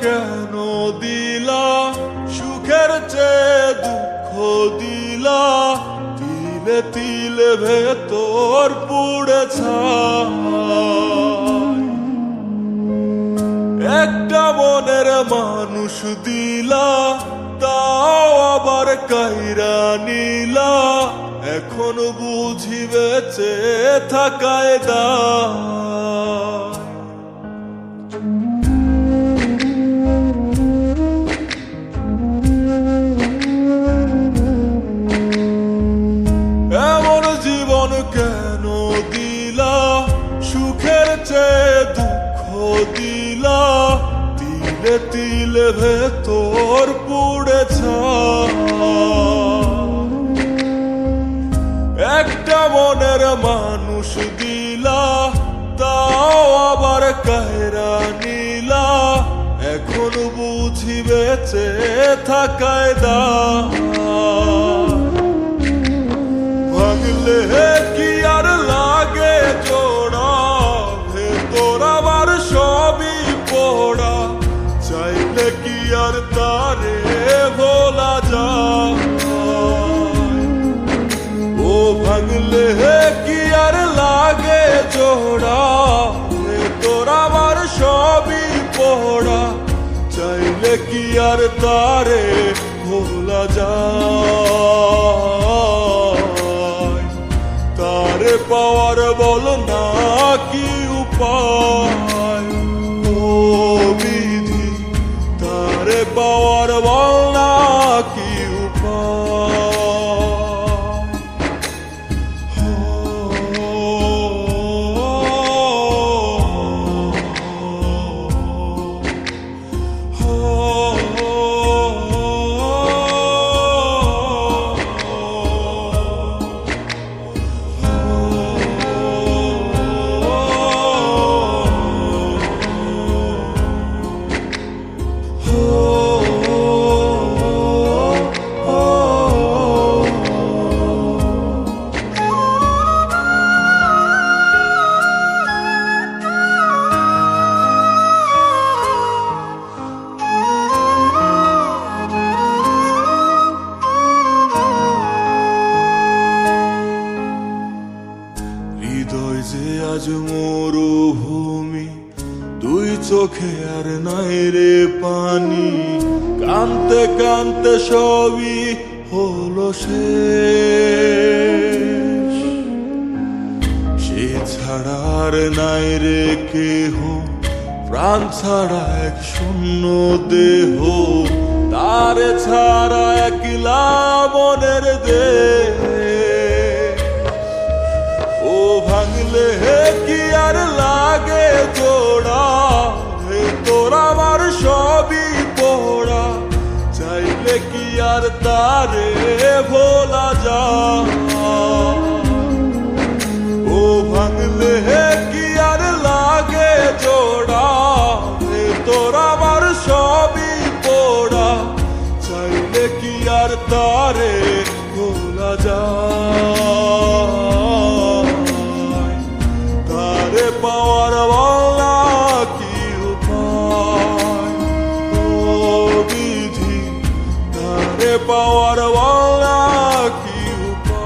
কেন দিলা, সুখের চেয়ে দুঃখ দিলা, তিলে তিলে ভেতর পুড়ে ছাই। একটা মনের মানুষ দিলা, তাও আবার কাইরা নিলা, এখন বুঝি বেঁচে থাকায় দায়। এমন জীবন কেন দিলা, সুখের চেয়ে দুঃখ দিলা, তিলে তিলে ভেতর পুড়ে ছাই। একটা মনের মানুষ দিলা, তাও আবার কায়রা নিলা, এখন বুঝি বেঁচে থাকায় দায়। ভাঙলে কি আর লাগে জোড়া, ভেতর আবার সবই পোড়া, চাইলে কি আর তারে ভোলা যায়। ও ভাঙলে কি আর লাগে জোড়া, ভেতর আবার সবই পোড়া, চাইলে কি আর তারে ভোলা যায়। তারে পাওয়ার বল না কি উপায়, ও বিধি তারে পাওয়ার বল না কি উপায়। হৃদয় যে আজ মরুভূমি, দুই চোখে আর নাই রে পানি, কানতে কানতে সবই হলো শেষ। সে ছাড়া আর নাই রে কেহ, প্রাণ ছাড়া এক শূন্য দেহ, তারে ছাড়া একলা মনের দেহ। ও ভাঙলে কি আর লাগে জোড়া, ভেতর আমার সবই পোড়া, চাইলে কি আর তারে ভোলা যায়। ও ভাঙলে কি আর লাগে জোড়া, ভেতর আমার সবই পোড়া, চাইলে কি আর তারে ভোলা যায়। তারে পাওয়ার বলা কি উপায়, ও বিধি তারে পাওয়ার বলা কি উপায়।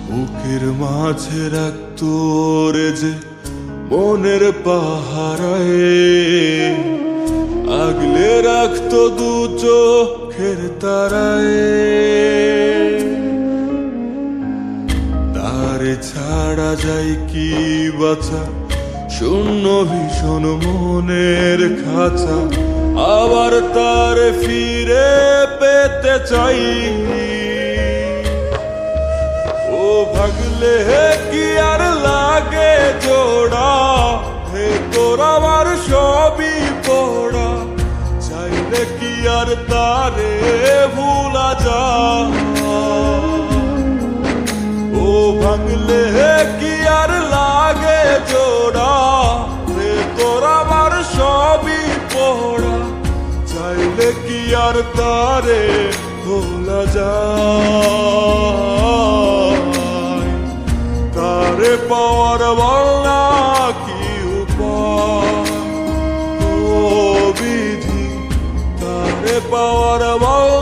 বুকের মাঝে রাখতো রে যে মনের পাহারায়, আগলে রাখতো দু চোখের তারায়। তারে ছাড়া যায় কি বাঁচা, শূন্য ভীষণ মনের খাঁচা আবার তার ফিরে পেতে চাই। ও ভাগলে কি আর লাগে জোড়া, হে তোর আমার সবই পড়া, চাইলে কি আর তারে ভুলা যায়। ও ভাঙলে কি আর লাগে জোড়া, হে তোর আমার সবই পড়া, চাইলে কি আর তারে ভোলা যায়। তারে পাওয়ার বলা কি উপায়, ও বিধি তারে পাওয়ার বলা